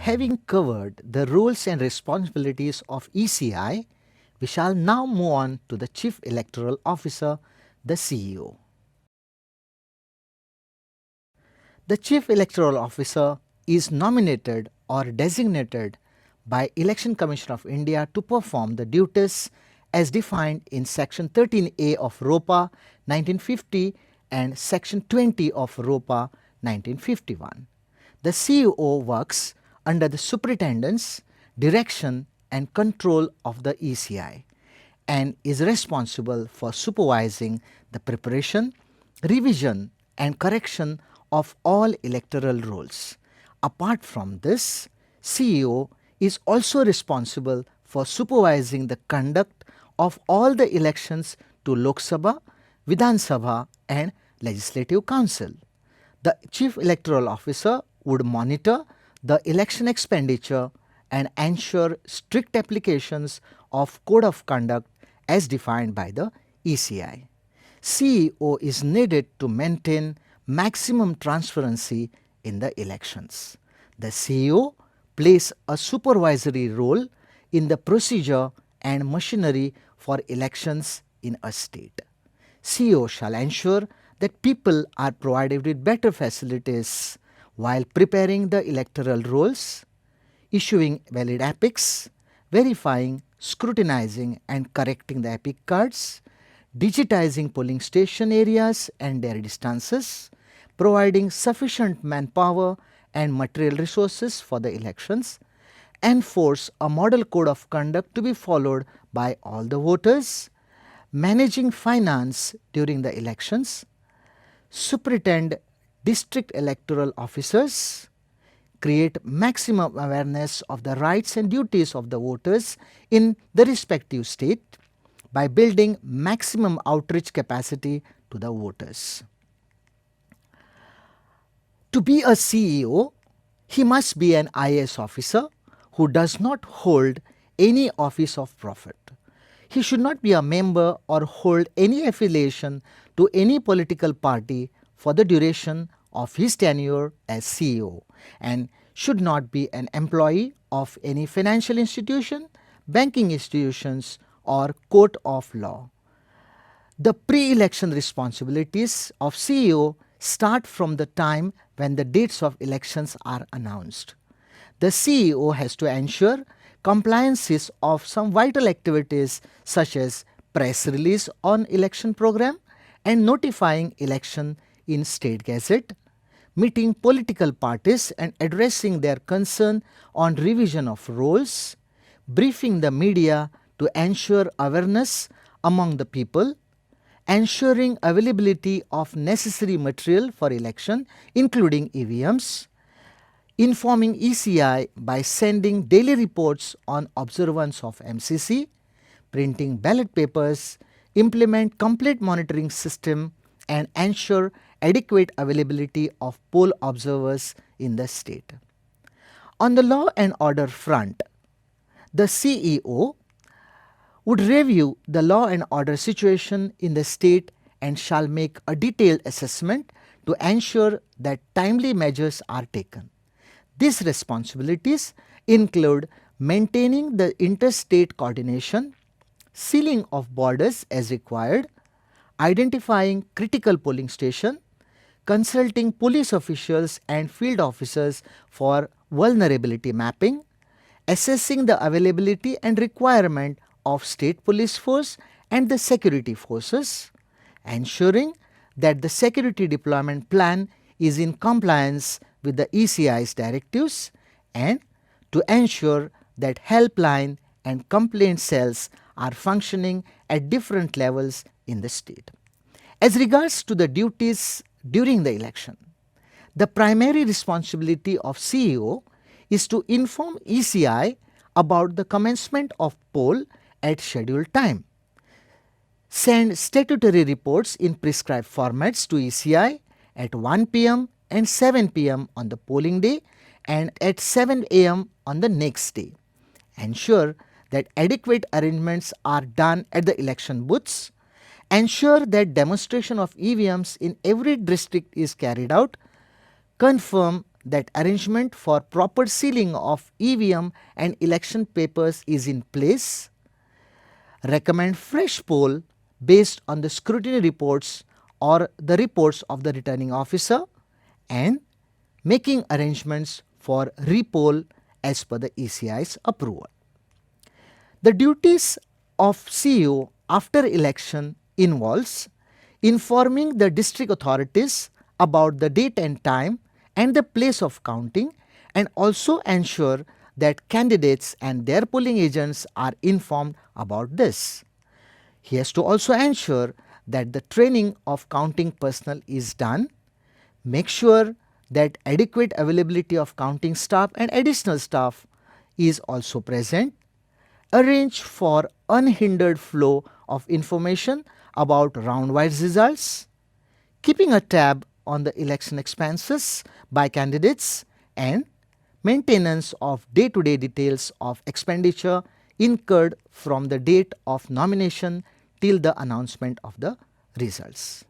Having covered the roles and responsibilities of ECI, we shall now move on to the Chief Electoral Officer, the CEO. The Chief Electoral Officer is nominated or designated by Election Commission of India to perform the duties as defined in Section 13A of ROPA 1950 and Section 20 of ROPA 1951. The CEO works under the superintendence, direction and control of the ECI and is responsible for supervising the preparation, revision and correction of all electoral rolls. Apart from this, CEO is also responsible for supervising the conduct of all the elections to Lok Sabha, Vidhan Sabha and Legislative Council. The Chief Electoral Officer would monitor the election expenditure and ensure strict applications of Code of Conduct as defined by the ECI. CEO is needed to maintain maximum transparency in the elections. The CEO plays a supervisory role in the procedure and machinery for elections in a state. CEO shall ensure that people are provided with better facilities while preparing the electoral rolls, issuing valid epics, verifying, scrutinizing and correcting the epic cards, digitizing polling station areas and their distances, providing sufficient manpower and material resources for the elections, enforce a model code of conduct to be followed by all the voters, managing finance during the elections, superintend district electoral officers, create maximum awareness of the rights and duties of the voters in the respective state by building maximum outreach capacity to the voters. To be a CEO, he must be an IAS officer who does not hold any office of profit. He should not be a member or hold any affiliation to any political party for the duration of his tenure as CEO and should not be an employee of any financial institution, banking institutions or court of law. The pre-election responsibilities of CEO start from the time when the dates of elections are announced. The CEO has to ensure compliances of some vital activities such as press release on election program and notifying election in State Gazette, meeting political parties and addressing their concern on revision of rolls, briefing the media to ensure awareness among the people, ensuring availability of necessary material for election including EVMs, informing ECI by sending daily reports on observance of MCC, printing ballot papers, implement complete monitoring system and ensure adequate availability of poll observers in the state. On the law and order front, the CEO would review the law and order situation in the state and shall make a detailed assessment to ensure that timely measures are taken. These responsibilities include maintaining the interstate coordination, sealing of borders as required, identifying critical polling stations, consulting police officials and field officers for vulnerability mapping, assessing the availability and requirement of state police force and the security forces, ensuring that the security deployment plan is in compliance with the ECI's directives, and to ensure that helpline and complaint cells are functioning at different levels in the state. As regards to the duties during the election, the primary responsibility of CEO is to inform ECI about the commencement of poll at scheduled time, send statutory reports in prescribed formats to ECI at 1 p.m. and 7 p.m. on the polling day and at 7 a.m. on the next day, ensure that adequate arrangements are done at the election booths, ensure that demonstration of EVMs in every district is carried out, confirm that arrangement for proper sealing of EVM and election papers is in place, recommend fresh poll based on the scrutiny reports or the reports of the returning officer, and making arrangements for repoll as per the ECI's approval. The duties of CEO after election involves informing the district authorities about the date and time and the place of counting, and also ensure that candidates and their polling agents are informed about this. He has to also ensure that the training of counting personnel is done, make sure that adequate availability of counting staff and additional staff is also present, arrange for unhindered flow of information about round-wise results, keeping a tab on the election expenses by candidates, and maintenance of day-to-day details of expenditure incurred from the date of nomination till the announcement of the results.